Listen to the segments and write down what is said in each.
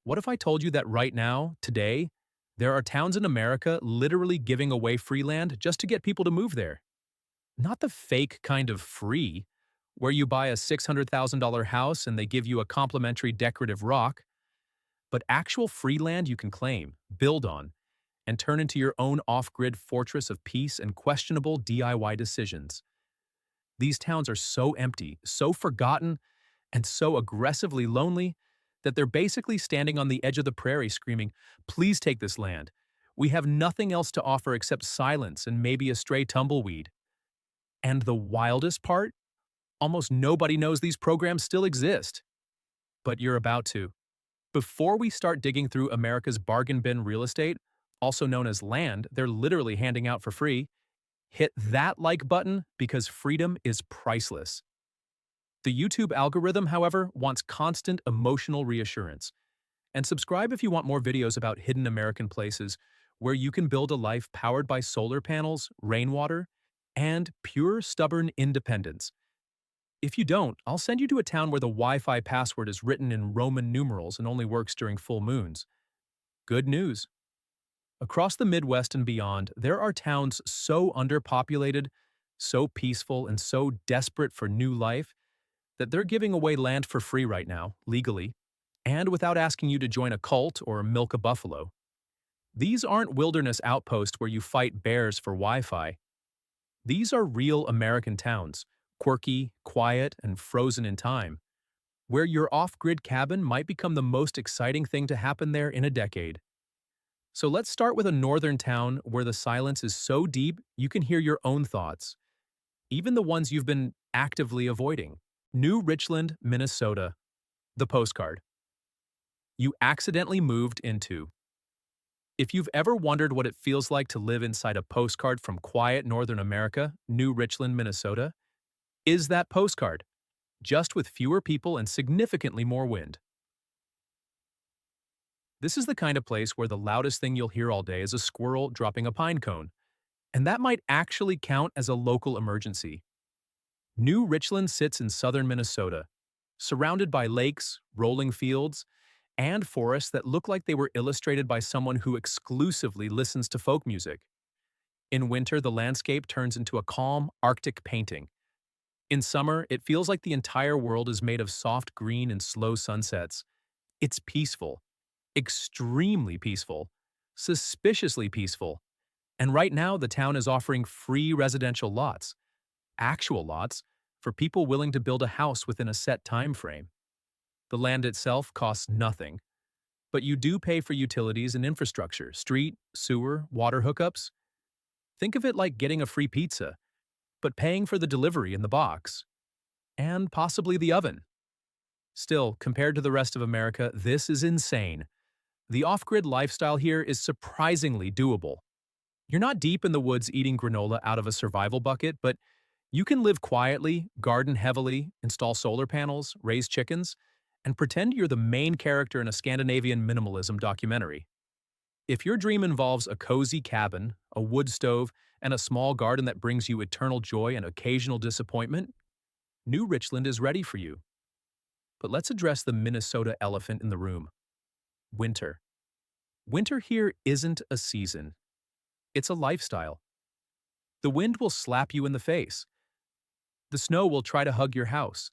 What if I told you that right now, today, there are towns in America literally giving away free land just to get people to move there? Not the fake kind of free, where you buy a $600,000 house and they give you a complimentary decorative rock, but actual free land you can claim, build on, and turn into your own off-grid fortress of peace and questionable DIY decisions. These towns are so empty, so forgotten, and so aggressively lonely that they're basically standing on the edge of the prairie screaming, "Please take this land. We have nothing else to offer except silence and maybe a stray tumbleweed." And the wildest part? Almost nobody knows these programs still exist. But you're about to. Before we start digging through America's bargain bin real estate, also known as land they're literally handing out for free, hit that like button because freedom is priceless. The YouTube algorithm, however, wants constant emotional reassurance. And subscribe if you want more videos about hidden American places where you can build a life powered by solar panels, rainwater, and pure stubborn independence. If you don't, I'll send you to a town where the Wi-Fi password is written in Roman numerals and only works during full moons. Good news. Across the Midwest and beyond, there are towns so underpopulated, so peaceful, and so desperate for new life that they're giving away land for free right now, legally, and without asking you to join a cult or milk a buffalo. These aren't wilderness outposts where you fight bears for Wi-Fi. These are real American towns, quirky, quiet, and frozen in time, where your off-grid cabin might become the most exciting thing to happen there in a decade. So let's start with a northern town where the silence is so deep you can hear your own thoughts, even the ones you've been actively avoiding. New Richland, Minnesota. The postcard. You accidentally moved into. If you've ever wondered what it feels like to live inside a postcard from quiet northern America, New Richland, Minnesota, is that postcard, just with fewer people and significantly more wind. This is the kind of place where the loudest thing you'll hear all day is a squirrel dropping a pine cone, and that might actually count as a local emergency. New Richland sits in southern Minnesota, surrounded by lakes, rolling fields, and forests that look like they were illustrated by someone who exclusively listens to folk music. In winter, the landscape turns into a calm, Arctic painting. In summer, it feels like the entire world is made of soft green and slow sunsets. It's peaceful, extremely peaceful, suspiciously peaceful. And right now, the town is offering free residential lots, actual lots, for people willing to build a house within a set time frame. The land itself costs nothing, but you do pay for utilities and infrastructure, street, sewer, water hookups. Think of it like getting a free pizza, but paying for the delivery in the box. And possibly the oven. Still, compared to the rest of America, this is insane. The off-grid lifestyle here is surprisingly doable. You're not deep in the woods eating granola out of a survival bucket, but you can live quietly, garden heavily, install solar panels, raise chickens, and pretend you're the main character in a Scandinavian minimalism documentary. If your dream involves a cozy cabin, a wood stove, and a small garden that brings you eternal joy and occasional disappointment, New Richland is ready for you. But let's address the Minnesota elephant in the room. Winter. Winter here isn't a season. It's a lifestyle. The wind will slap you in the face. The snow will try to hug your house.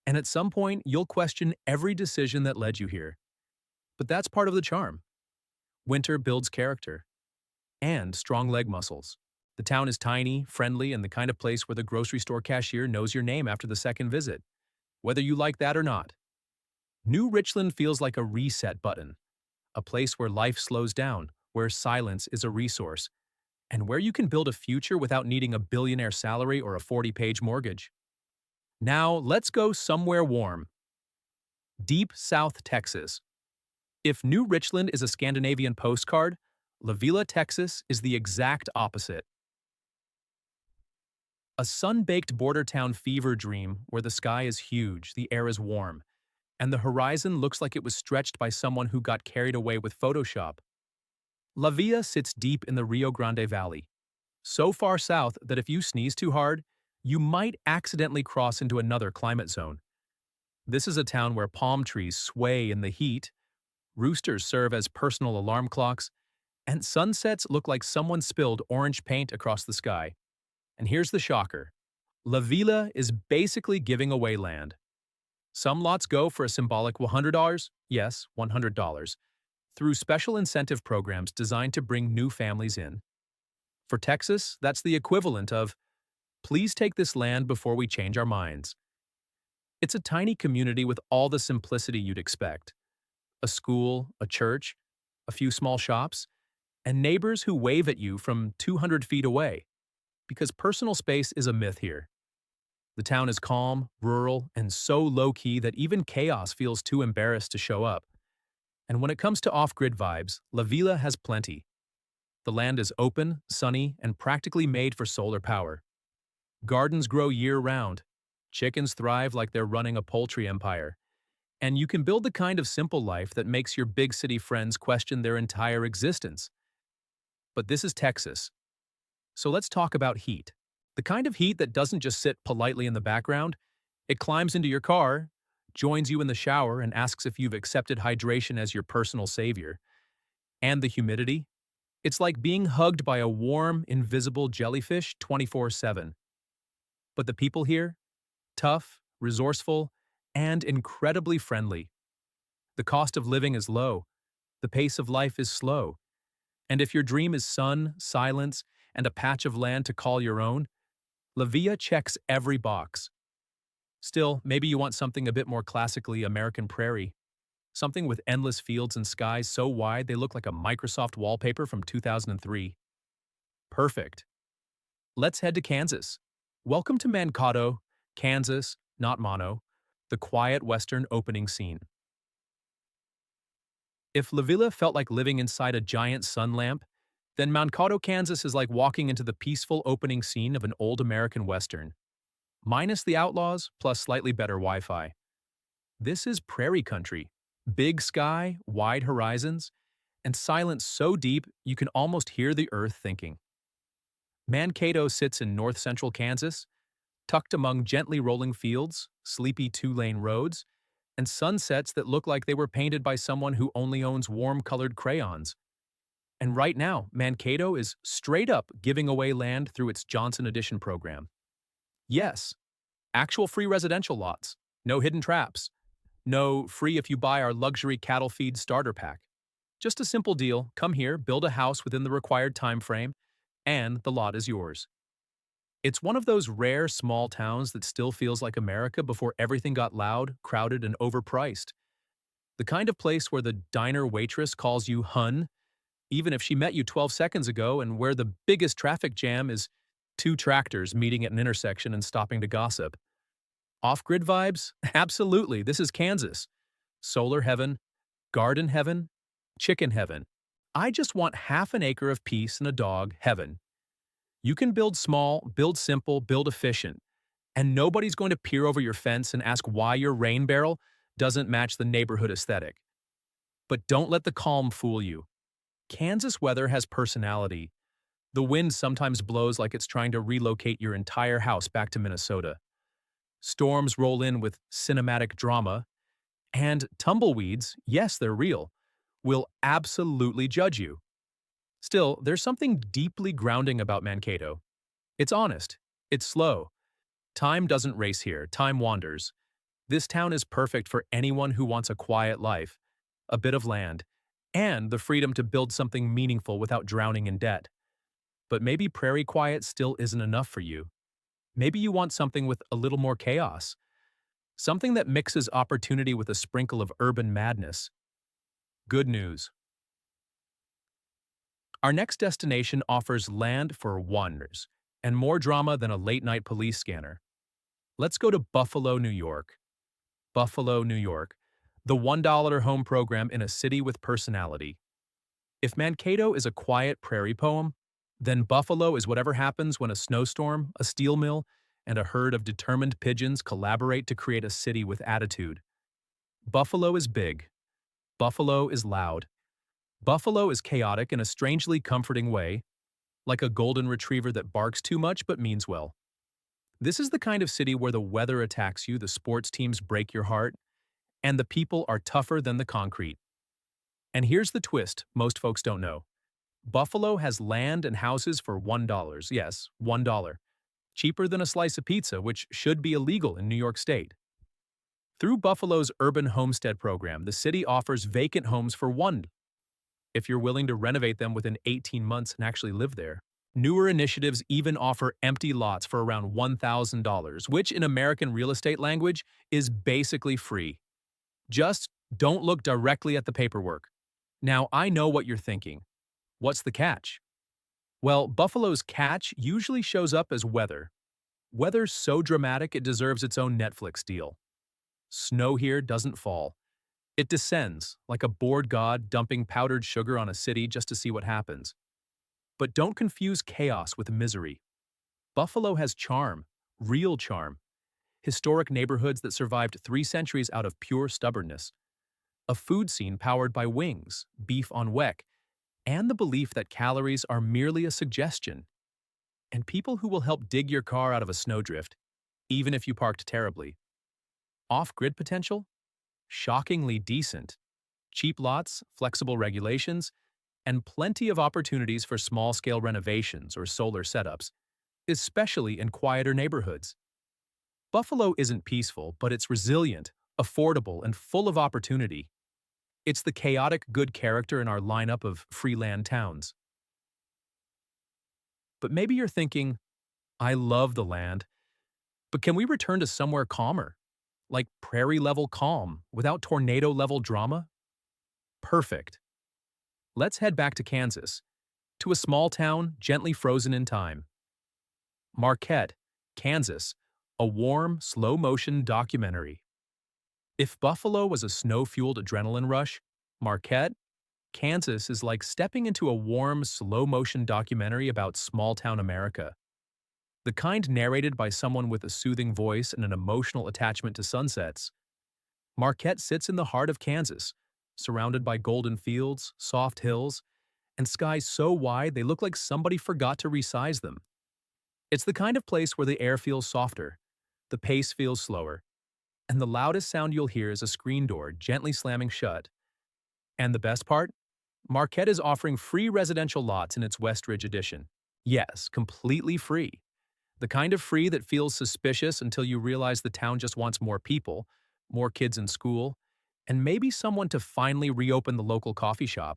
And at some point, you'll question every decision that led you here. But that's part of the charm. Winter builds character and strong leg muscles. The town is tiny, friendly, and the kind of place where the grocery store cashier knows your name after the second visit, whether you like that or not. New Richland feels like a reset button, a place where life slows down, where silence is a resource, and where you can build a future without needing a billionaire salary or a 40-page mortgage. Now, let's go somewhere warm. Deep South Texas. If New Richland is a Scandinavian postcard, La Villa, Texas is the exact opposite. A sun-baked border town fever dream where the sky is huge, the air is warm, and the horizon looks like it was stretched by someone who got carried away with Photoshop. La Villa sits deep in the Rio Grande Valley, so far south that if you sneeze too hard, you might accidentally cross into another climate zone. This is a town where palm trees sway in the heat, Roosters serve as personal alarm clocks, and sunsets look like someone spilled orange paint across the sky. And here's the shocker. La Villa is basically giving away land. Some lots go for a symbolic $100, yes, $100, through special incentive programs designed to bring new families in. For Texas, that's the equivalent of, please take this land before we change our minds. It's a tiny community with all the simplicity you'd expect. A school, a church, a few small shops, and neighbors who wave at you from 200 feet away. Because personal space is a myth here. The town is calm, rural, and so low-key that even chaos feels too embarrassed to show up. And when it comes to off-grid vibes, La Villa has plenty. The land is open, sunny, and practically made for solar power. Gardens grow year-round. Chickens thrive like they're running a poultry empire. And you can build the kind of simple life that makes your big city friends question their entire existence. But this is Texas. So let's talk about heat. The kind of heat that doesn't just sit politely in the background, it climbs into your car, joins you in the shower, and asks if you've accepted hydration as your personal savior. And the humidity? It's like being hugged by a warm, invisible jellyfish 24/7. But the people here? Tough, resourceful, and incredibly friendly. The cost of living is low. The pace of life is slow. And if your dream is sun, silence, and a patch of land to call your own, La Villa checks every box. Still, maybe you want something a bit more classically American prairie. Something with endless fields and skies so wide they look like a Microsoft wallpaper from 2003. Perfect. Let's head to Kansas. Welcome to Mankato, Kansas, not Mono, the quiet western opening scene. If La Villa felt like living inside a giant sun lamp, then Mankato, Kansas is like walking into the peaceful opening scene of an old American Western. Minus the outlaws, plus slightly better Wi-Fi. This is prairie country. Big sky, wide horizons, and silence so deep you can almost hear the earth thinking. Mankato sits in north-central Kansas, tucked among gently rolling fields, sleepy two-lane roads, and sunsets that look like they were painted by someone who only owns warm-colored crayons. And right now, Mankato is straight up giving away land through its Johnson Edition program. Yes, actual free residential lots, no hidden traps, no free if you buy our luxury cattle feed starter pack. Just a simple deal, come here, build a house within the required time frame, and the lot is yours. It's one of those rare small towns that still feels like America before everything got loud, crowded, and overpriced. The kind of place where the diner waitress calls you hun, even if she met you 12 seconds ago, and where the biggest traffic jam is two tractors meeting at an intersection and stopping to gossip. Off-grid vibes? Absolutely, this is Kansas. Solar heaven, garden heaven, chicken heaven. I just want half an acre of peace and a dog heaven. You can build small, build simple, build efficient, and nobody's going to peer over your fence and ask why your rain barrel doesn't match the neighborhood aesthetic. But don't let the calm fool you. Kansas weather has personality. The wind sometimes blows like it's trying to relocate your entire house back to Minnesota. Storms roll in with cinematic drama, and tumbleweeds, yes, they're real, will absolutely judge you. Still, there's something deeply grounding about Mankato. It's honest. It's slow. Time doesn't race here, time wanders. This town is perfect for anyone who wants a quiet life, a bit of land, and the freedom to build something meaningful without drowning in debt. But maybe prairie quiet still isn't enough for you. Maybe you want something with a little more chaos. Something that mixes opportunity with a sprinkle of urban madness. Good news. Our next destination offers land for wonders and more drama than a late-night police scanner. Let's go to Buffalo, New York. Buffalo, New York, the $1 home program in a city with personality. If Mankato is a quiet prairie poem, then Buffalo is whatever happens when a snowstorm, a steel mill, and a herd of determined pigeons collaborate to create a city with attitude. Buffalo is big. Buffalo is loud. Buffalo is chaotic in a strangely comforting way, like a golden retriever that barks too much but means well. This is the kind of city where the weather attacks you, the sports teams break your heart, and the people are tougher than the concrete. And here's the twist most folks don't know. Buffalo has land and houses for $1. Yes, $1. Cheaper than a slice of pizza, which should be illegal in New York State. Through Buffalo's Urban Homestead Program, the city offers vacant homes for $1 if you're willing to renovate them within 18 months and actually live there. Newer initiatives even offer empty lots for around $1,000, which in American real estate language is basically free. Just don't look directly at the paperwork. Now, I know what you're thinking. What's the catch? Well, Buffalo's catch usually shows up as weather. Weather's so dramatic it deserves its own Netflix deal. Snow here doesn't fall. It descends, like a bored god dumping powdered sugar on a city just to see what happens. But don't confuse chaos with misery. Buffalo has charm, real charm. Historic neighborhoods that survived 3 centuries out of pure stubbornness. A food scene powered by wings, beef on weck, and the belief that calories are merely a suggestion. And people who will help dig your car out of a snowdrift, even if you parked terribly. Off-grid potential? Shockingly decent. Cheap lots, flexible regulations, and plenty of opportunities for small-scale renovations or solar setups, especially in quieter neighborhoods. Buffalo isn't peaceful, but it's resilient, affordable, and full of opportunity. It's the chaotic good character in our lineup of free land towns. But maybe you're thinking, I love the land, but can we return to somewhere calmer? Like prairie-level calm, without tornado-level drama? Perfect. Let's head back to Kansas, to a small town gently frozen in time. Marquette, Kansas, a warm, slow-motion documentary. If Buffalo was a snow-fueled adrenaline rush, Marquette, Kansas is like stepping into a warm, slow-motion documentary about small-town America. The kind narrated by someone with a soothing voice and an emotional attachment to sunsets. Marquette sits in the heart of Kansas, surrounded by golden fields, soft hills, and skies so wide they look like somebody forgot to resize them. It's the kind of place where the air feels softer, the pace feels slower, and the loudest sound you'll hear is a screen door gently slamming shut. And the best part? Marquette is offering free residential lots in its Westridge edition. Yes, completely free. The kind of free that feels suspicious until you realize the town just wants more people, more kids in school, and maybe someone to finally reopen the local coffee shop.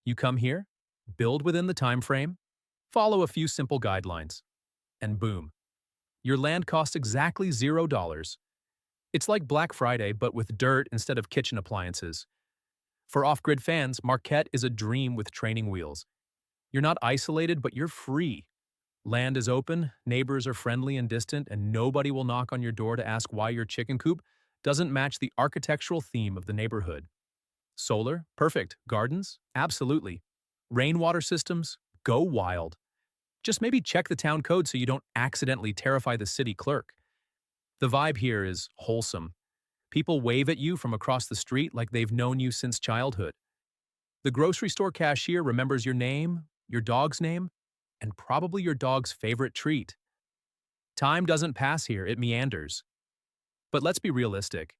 You come here, build within the time frame, follow a few simple guidelines, and boom. Your land costs exactly $0. It's like Black Friday, but with dirt instead of kitchen appliances. For off-grid fans, Marquette is a dream with training wheels. You're not isolated, but you're free. Land is open, neighbors are friendly and distant, and nobody will knock on your door to ask why your chicken coop doesn't match the architectural theme of the neighborhood. Solar? Perfect. Gardens? Absolutely. Rainwater systems? Go wild. Just maybe check the town code so you don't accidentally terrify the city clerk. The vibe here is wholesome. People wave at you from across the street like they've known you since childhood. The grocery store cashier remembers your name, your dog's name, and probably your dog's favorite treat. Time doesn't pass here, it meanders. But let's be realistic.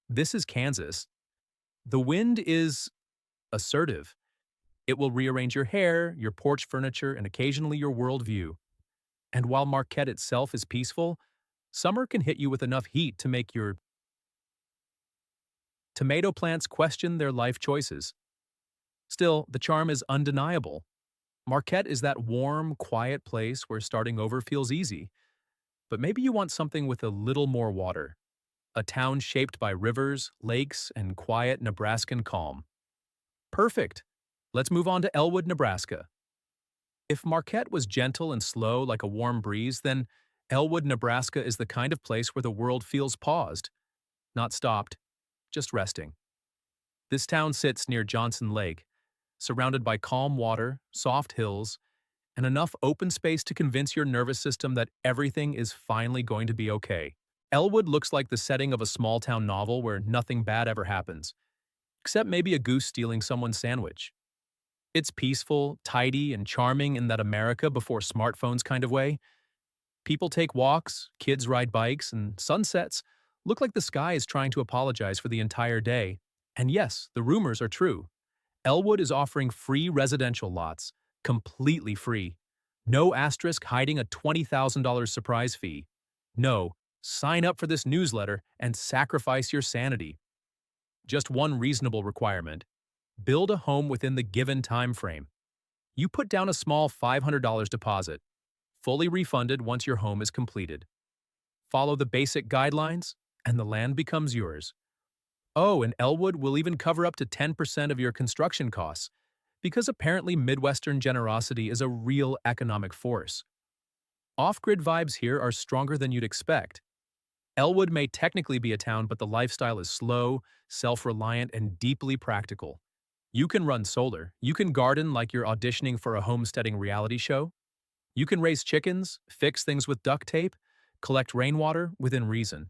This is Kansas. The wind is assertive. It will rearrange your hair, your porch furniture, and occasionally your worldview. And while Marquette itself is peaceful, summer can hit you with enough heat to make your tomato plants question their life choices. Still, the charm is undeniable. Marquette is that warm, quiet place where starting over feels easy. But maybe you want something with a little more water. A town shaped by rivers, lakes, and quiet Nebraskan calm. Perfect. Let's move on to Elwood, Nebraska. If Marquette was gentle and slow like a warm breeze, then Elwood, Nebraska is the kind of place where the world feels paused. Not stopped, just resting. This town sits near Johnson Lake, surrounded by calm water, soft hills, and enough open space to convince your nervous system that everything is finally going to be okay. Elwood looks like the setting of a small-town novel where nothing bad ever happens, except maybe a goose stealing someone's sandwich. It's peaceful, tidy, and charming in that America before smartphones kind of way. People take walks, kids ride bikes, and sunsets look like the sky is trying to apologize for the entire day. And yes, the rumors are true. Elwood is offering free residential lots, completely free. No asterisk hiding a $20,000 surprise fee. No, sign up for this newsletter and sacrifice your sanity. Just one reasonable requirement: build a home within the given time frame. You put down a small $500 deposit, fully refunded once your home is completed. Follow the basic guidelines, and the land becomes yours. Oh, and Elwood will even cover up to 10% of your construction costs, because apparently Midwestern generosity is a real economic force. Off-grid vibes here are stronger than you'd expect. Elwood may technically be a town, but the lifestyle is slow, self-reliant, and deeply practical. You can run solar, you can garden like you're auditioning for a homesteading reality show, you can raise chickens, fix things with duct tape, collect rainwater within reason,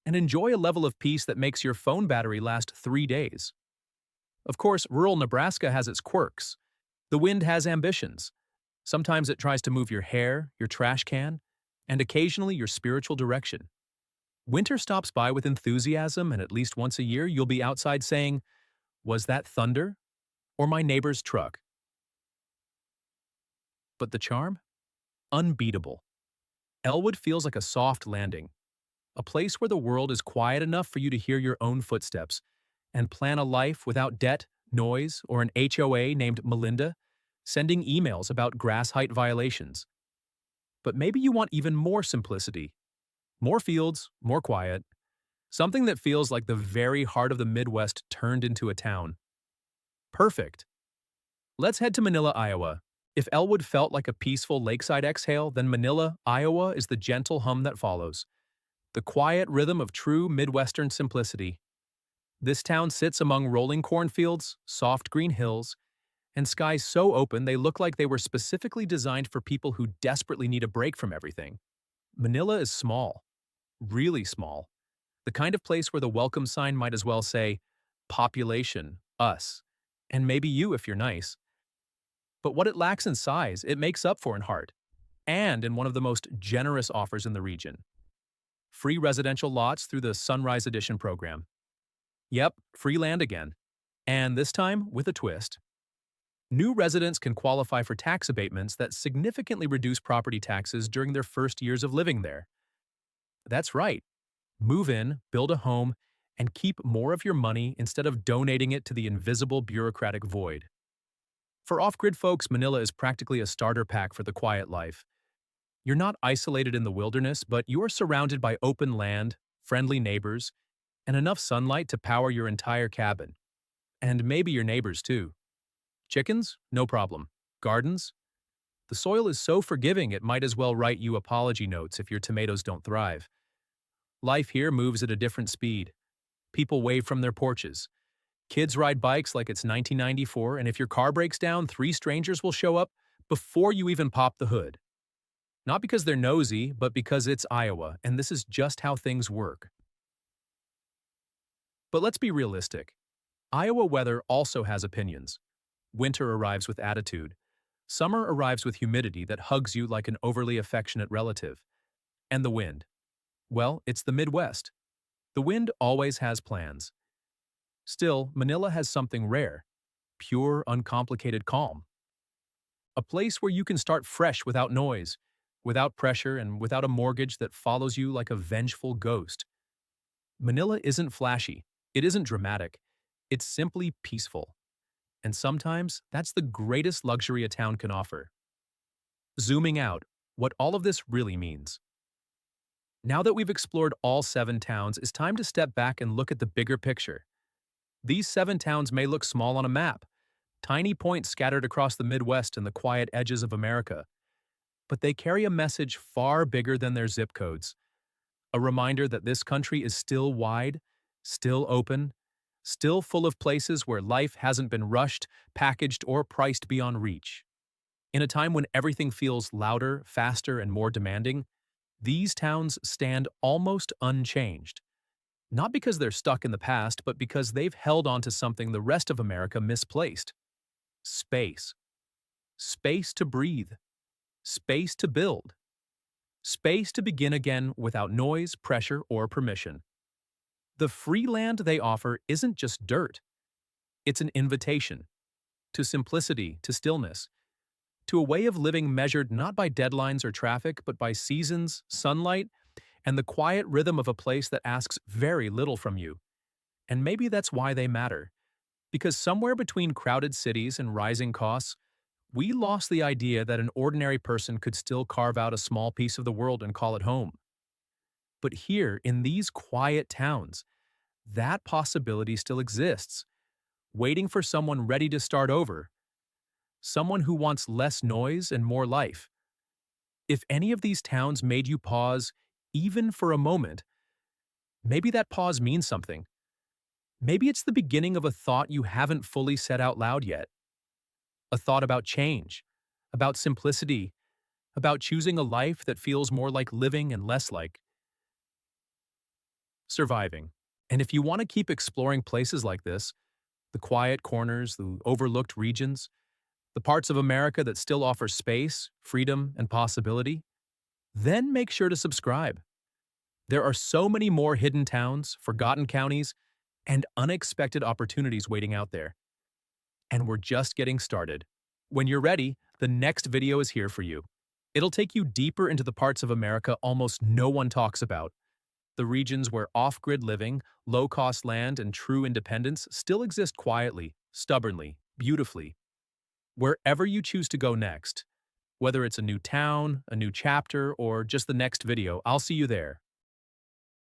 and enjoy a level of peace that makes your phone battery last 3 days. Of course, rural Nebraska has its quirks. The wind has ambitions. Sometimes it tries to move your hair, your trash can, and occasionally your spiritual direction. Winter stops by with enthusiasm, and at least once a year you'll be outside saying, "Was that thunder? Or my neighbor's truck?" But the charm? Unbeatable. Elwood feels like a soft landing, a place where the world is quiet enough for you to hear your own footsteps and plan a life without debt, noise, or an HOA named Melinda sending emails about grass height violations. But maybe you want even more simplicity. More fields, more quiet. Something that feels like the very heart of the Midwest turned into a town. Perfect. Let's head to Manilla, Iowa. If Elwood felt like a peaceful lakeside exhale, then Manilla, Iowa is the gentle hum that follows. The quiet rhythm of true Midwestern simplicity. This town sits among rolling cornfields, soft green hills, and skies so open they look like they were specifically designed for people who desperately need a break from everything. Manilla is small. Really small. The kind of place where the welcome sign might as well say, "Population, us," and maybe you if you're nice. But what it lacks in size, it makes up for in heart, and in one of the most generous offers in the region. Free residential lots through the Sunrise Edition program. Yep, free land again. And this time with a twist. New residents can qualify for tax abatements that significantly reduce property taxes during their first years of living there. That's right. Move in, build a home, and keep more of your money instead of donating it to the invisible bureaucratic void. For off-grid folks, Manilla is practically a starter pack for the quiet life. You're not isolated in the wilderness, but you are surrounded by open land, friendly neighbors, and enough sunlight to power your entire cabin. And maybe your neighbors too. Chickens? No problem. Gardens? The soil is so forgiving it might as well write you apology notes if your tomatoes don't thrive. Life here moves at a different speed. People wave from their porches. Kids ride bikes like it's 1994, and if your car breaks down, 3 strangers will show up before you even pop the hood. Not because they're nosy, but because it's Iowa, and this is just how things work. But let's be realistic. Iowa weather also has opinions. Winter arrives with attitude. Summer arrives with humidity that hugs you like an overly affectionate relative. And the wind. Well, it's the Midwest. The wind always has plans. Still, Manilla has something rare. Pure, uncomplicated calm. A place where you can start fresh without noise, without pressure, and without a mortgage that follows you like a vengeful ghost. Manilla isn't flashy. It isn't dramatic. It's simply peaceful. And sometimes, that's the greatest luxury a town can offer. Zooming out, what all of this really means. Now that we've explored all 7 towns, it's time to step back and look at the bigger picture. These 7 towns may look small on a map, tiny points scattered across the Midwest and the quiet edges of America. But they carry a message far bigger than their zip codes. A reminder that this country is still wide, still open, still full of places where life hasn't been rushed, packaged, or priced beyond reach. In a time when everything feels louder, faster, and more demanding, these towns stand almost unchanged. Not because they're stuck in the past, but because they've held on to something the rest of America misplaced. Space. Space to breathe. Space to build. Space to begin again without noise, pressure, or permission. The free land they offer isn't just dirt. It's an invitation. to simplicity, to stillness, to a way of living measured not by deadlines or traffic, but by seasons, sunlight, and the quiet rhythm of a place that asks very little from you. And maybe that's why they matter. Because somewhere between crowded cities and rising costs, we lost the idea that an ordinary person could still carve out a small piece of the world and call it home. But here, in these quiet towns, that possibility still exists, waiting for someone ready to start over, someone who wants less noise and more life. If any of these towns made you pause, even for a moment, maybe that pause means something. Maybe it's the beginning of a thought you haven't fully said out loud yet. A thought about change, about simplicity, about choosing a life that feels more like living and less like surviving. And if you want to keep exploring places like this, the quiet corners, the overlooked regions, the parts of America that still offer space, freedom, and possibility, then make sure to subscribe. There are so many more hidden towns, forgotten counties, and unexpected opportunities waiting out there. And we're just getting started. When you're ready, the next video is here for you. It'll take you deeper into the parts of America almost no one talks about. The regions where off-grid living, low-cost land, and true independence still exist quietly, stubbornly, beautifully. Wherever you choose to go next, whether it's a new town, a new chapter, or just the next video, I'll see you there.